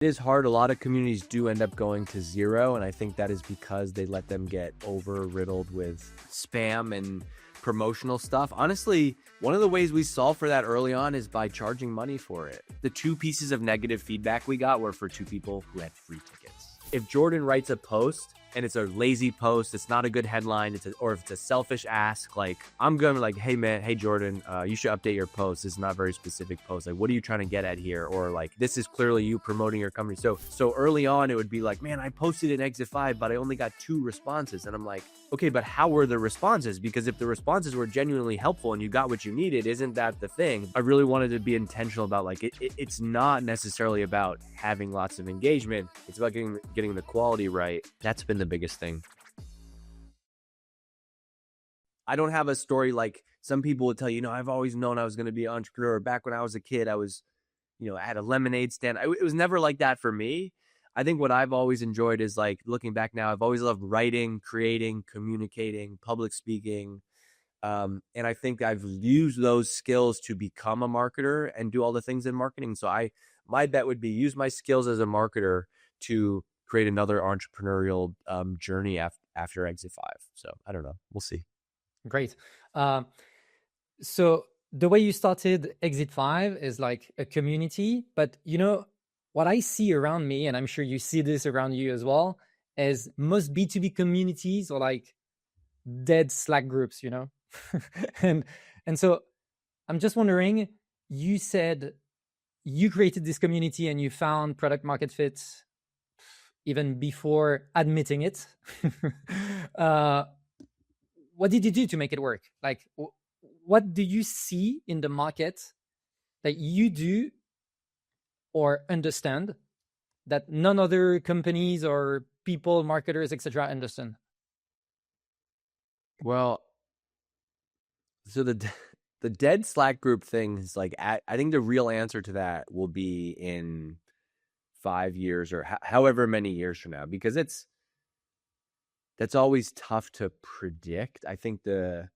It is hard. A lot of communities do end up going to zero, and I think that is because they let them get over-riddled with spam and promotional stuff. Honestly, one of the ways we solve for that early on is by charging money for it. The 2 pieces of negative feedback we got were for 2 people who had free tickets. If Jordan writes a post and it's a lazy post, it's not a good headline, or if it's a selfish ask, like I'm going to like, hey man, hey Jordan, you should update your post. This is not a very specific post. Like, what are you trying to get at here? Or like, this is clearly you promoting your company. So early on, it would be like, man, I posted in Exit 5, but I only got 2 responses. And I'm like, okay, but how were the responses? Because if the responses were genuinely helpful and you got what you needed, isn't that the thing? I really wanted to be intentional about like, it's not necessarily about having lots of engagement. It's about getting the quality right. That's been the biggest thing. I don't have a story like some people would tell you, I've always known I was going to be an entrepreneur. Back when I was a kid, I was, I had a lemonade stand. It was never like that for me. I think what I've always enjoyed is like looking back now, I've always loved writing, creating, communicating, public speaking. And I think I've used those skills to become a marketer and do all the things in marketing. So my bet would be use my skills as a marketer to create another entrepreneurial journey after Exit 5. So I don't know. We'll see. Great. So the way you started Exit 5 is like a community, but what I see around me, and I'm sure you see this around you as well, is most B2B communities are like dead Slack groups, and so I'm just wondering, you said you created this community and you found product market fit even before admitting it. What did you do to make it work? Like, what do you see in the market that you do or understand that none other companies or people, marketers, etc. understand? Well, so the dead Slack group thing is like, I think the real answer to that will be in 5 years or however many years from now, because that's always tough to predict. I think it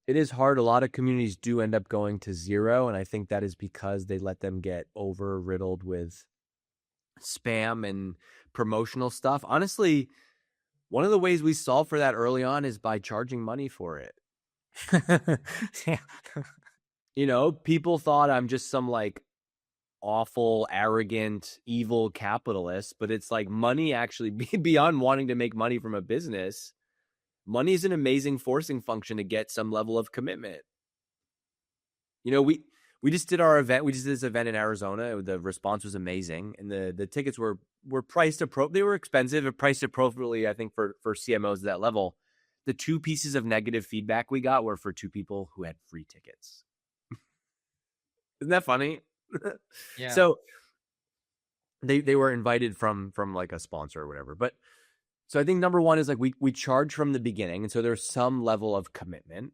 is hard. A lot of communities do end up going to zero, and I think that is because they let them get over-riddled with spam and promotional stuff. Honestly, one of the ways we solve for that early on is by charging money for it. Yeah. People thought I'm just some like awful, arrogant, evil capitalist, but it's like money actually beyond wanting to make money from a business. Money is an amazing forcing function to get some level of commitment. We just did our event. We just did this event in Arizona. The response was amazing, and the tickets were priced they were expensive, but priced appropriately, I think, for CMOs at that level. The 2 pieces of negative feedback we got were for 2 people who had free tickets. Isn't that funny? Yeah. So they were invited from like a sponsor or whatever. But so I think number one is like we charge from the beginning, and so there's some level of commitment.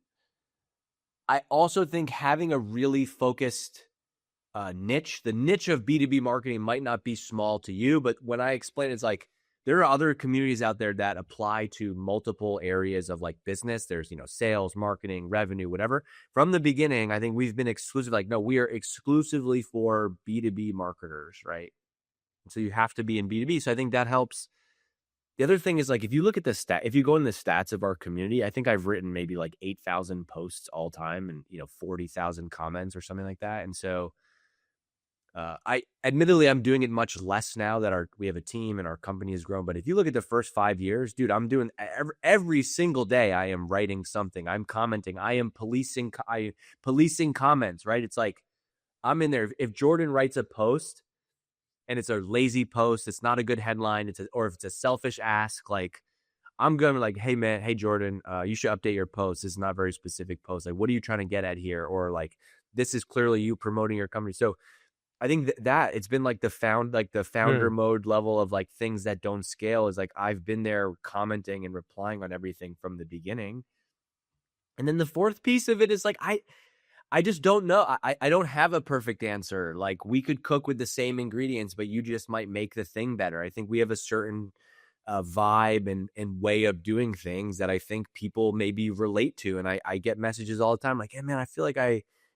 I also think having a really focused niche, the niche of B2B marketing might not be small to you, but when I explain it, it's like there are other communities out there that apply to multiple areas of like business. There's, sales, marketing, revenue, whatever. From the beginning, I think we've been exclusive. Like, no, we are exclusively for B2B marketers, right? So you have to be in B2B. So I think that helps. The other thing is like, if you look at if you go in the stats of our community, I think I've written maybe like 8,000 posts all time and, 40,000 comments or something like that. And so admittedly, I'm doing it much less now that we have a team and our company has grown. But if you look at the first 5 years, dude, I'm doing every single day. I am writing something. I'm commenting. I am policing comments, right? It's like, I'm in there. If Jordan writes a post and it's a lazy post, it's not a good headline, or if it's a selfish ask, like I'm going to like, hey man, hey Jordan, you should update your post. This is not a very specific post. Like, what are you trying to get at here? Or like, this is clearly you promoting your company. So I think that it's been like the founder mode level of like things that don't scale is like, I've been there commenting and replying on everything from the beginning. And then the fourth piece of it is like, I just don't know. I don't have a perfect answer. Like, we could cook with the same ingredients, but you just might make the thing better. I think we have a certain vibe and way of doing things that I think people maybe relate to. And I get messages all the time like, hey man, I feel like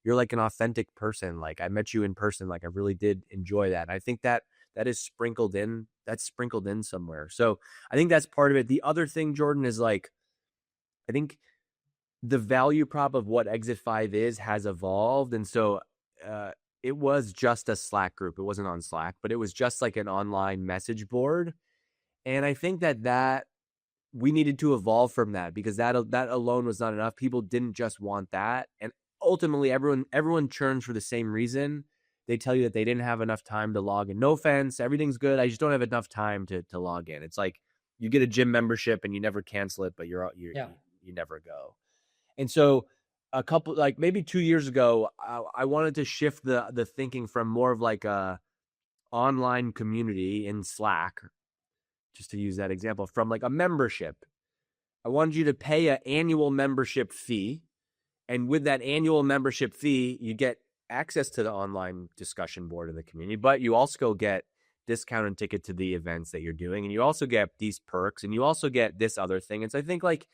you're like an authentic person. Like I met you in person. Like I really did enjoy that. And I think that that is sprinkled in. That's sprinkled in somewhere. So I think that's part of it. The other thing, Jordan, is like I think the value prop of what Exit 5 is has evolved. And so it was just a Slack group. It wasn't on Slack, but it was just like an online message board. And I think that we needed to evolve from that because that alone was not enough. People didn't just want that. And ultimately everyone churns for the same reason. They tell you that they didn't have enough time to log in. No offense, everything's good. I just don't have enough time to log in. It's like you get a gym membership and you never cancel it, but Yeah. you never go. And so a couple like maybe 2 years ago, I wanted to shift the thinking from more of like a online community in Slack, just to use that example, from like a membership. I wanted you to pay an annual membership fee. And with that annual membership fee, you get access to the online discussion board of the community, but you also get discounted ticket to the events that you're doing. And you also get these perks and you also get this other thing. And so I think like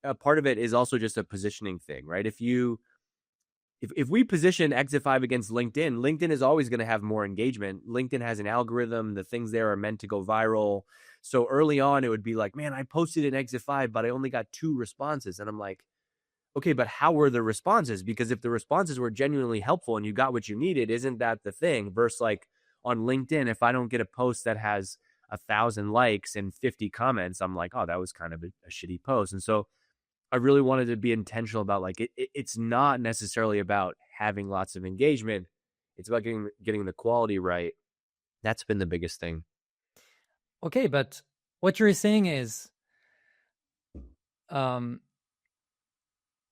a part of it is also just a positioning thing, right? If we position Exit 5 against LinkedIn, LinkedIn is always going to have more engagement. LinkedIn has an algorithm. The things there are meant to go viral. So early on, it would be like, man, I posted an Exit 5, but I only got 2 responses. And I'm like, okay, but how were the responses? Because if the responses were genuinely helpful and you got what you needed, isn't that the thing? Versus like on LinkedIn, if I don't get a post that has 1,000 likes and 50 comments, I'm like, oh, that was kind of a shitty post. And so I really wanted to be intentional about like it's not necessarily about having lots of engagement. It's about getting the quality right. That's been the biggest thing. Okay, but what you're saying is um,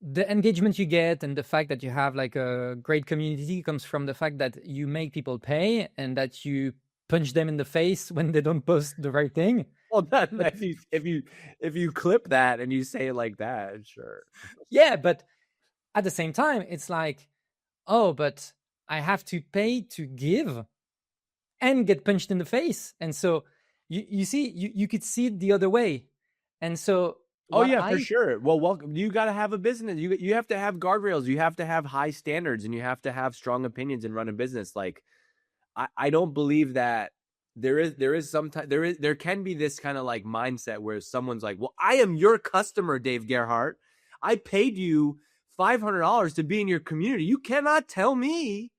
the engagement you get and the fact that you have like a great community comes from the fact that you make people pay and that you punch them in the face when they don't post the right thing. Well, that But if you clip that and you say it like that, sure. yeah, but at the same time, it's like, oh, but I have to pay to give and get punched in the face. And so you see, you could see it the other way. And so Oh what yeah, for I sure. Well, welcome. You got to have a business. You have to have guardrails. You have to have high standards, and you have to have strong opinions and run a business. Like I don't believe that there is sometimes there can be this kind of like mindset where someone's like, well, I am your customer, Dave Gerhardt. I paid you $500 to be in your community. You cannot tell me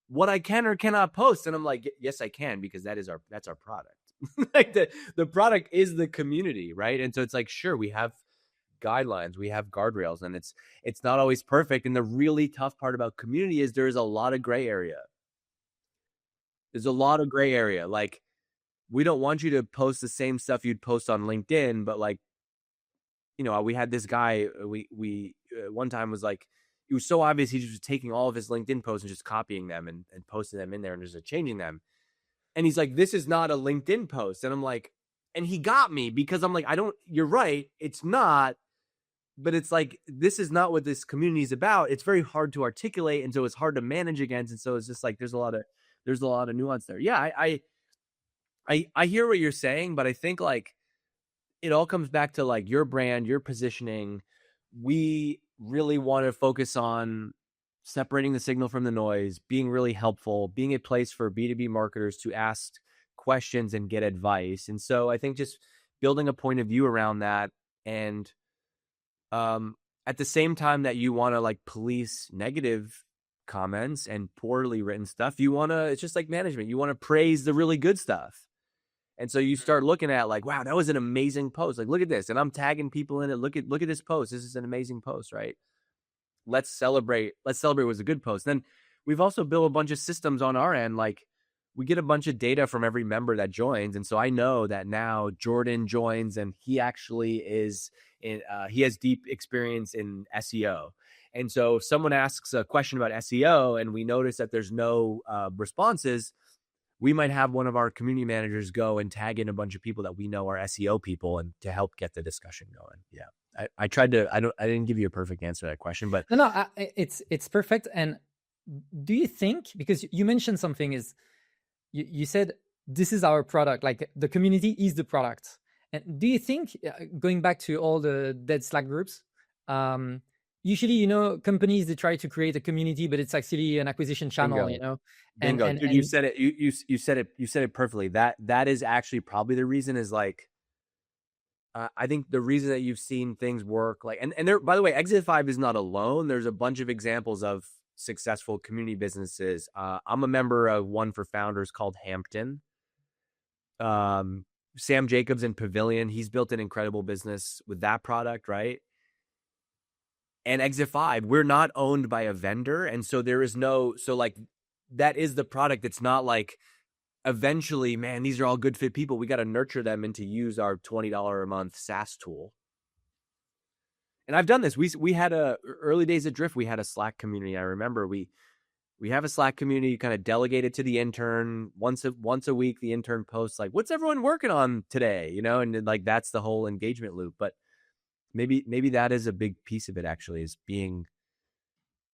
what I can or cannot post. And I'm like, yes, I can, because that's our product. Like the product is the community, right? And so it's like, sure, we have guidelines, we have guardrails, and it's not always perfect. And the really tough part about community is there's a lot of gray area. There's a lot of gray area. Like we don't want you to post the same stuff you'd post on LinkedIn, but like, we had this guy, we one time was like, it was so obvious he was taking all of his LinkedIn posts and just copying them and posting them in there and just changing them. And he's like, this is not a LinkedIn post. And I'm like, and he got me because I'm like, you're right. It's not, but it's like, this is not what this community is about. It's very hard to articulate. And so it's hard to manage against. And so it's just like, there's a lot of nuance there. Yeah. I hear what you're saying, but I think like it all comes back to like your brand, your positioning. We really want to focus on separating the signal from the noise, being really helpful, being a place for B2B marketers to ask questions and get advice. And so I think just building a point of view around that, and at the same time that you want to like police negative comments and poorly written stuff, it's just like management. You want to praise the really good stuff. And so you start looking at like, wow, that was an amazing post. Like, look at this. And I'm tagging people in it. Look at this post. This is an amazing post, right? Let's celebrate was a good post. Then we've also built a bunch of systems on our end. Like we get a bunch of data from every member that joins. And so I know that now Jordan joins and he actually he has deep experience in SEO. And so if someone asks a question about SEO and we notice that there's no responses, we might have one of our community managers go and tag in a bunch of people that we know are SEO people and to help get the discussion going. Yeah. I tried to, I didn't give you a perfect answer to that question, but no, it's perfect. And do you think, because you mentioned something, is you said this is our product, like the community is the product. And do you think, going back to all the dead Slack groups, usually, companies, they try to create a community, but it's actually an acquisition channel, Bingo. and Bingo. and Dude, you and said it. You said it perfectly. That is actually probably the reason is like I think the reason that you've seen things work like and there by the way, Exit 5 is not alone. There's a bunch of examples of successful community businesses. I'm a member of one for founders called Hampton. Um Sam Jacobs in Pavilion, he's built an incredible business with that product, right? And Exit 5, we're not owned by a vendor. And so there is no, so like that is the product. It's not like eventually, man, these are all good fit people. We got to nurture them into use our $20 a month SaaS tool. And I've done this. We had a early days of Drift. We had a Slack community. I remember we have a Slack community kind of delegated to the intern once a week. The intern posts like, "What's everyone working on today?" And like that's the whole engagement loop. But maybe that is a big piece of it. Actually, is being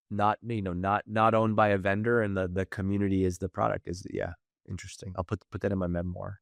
not owned by a vendor, and the community is the product. Is yeah, interesting. I'll put that in my memoir.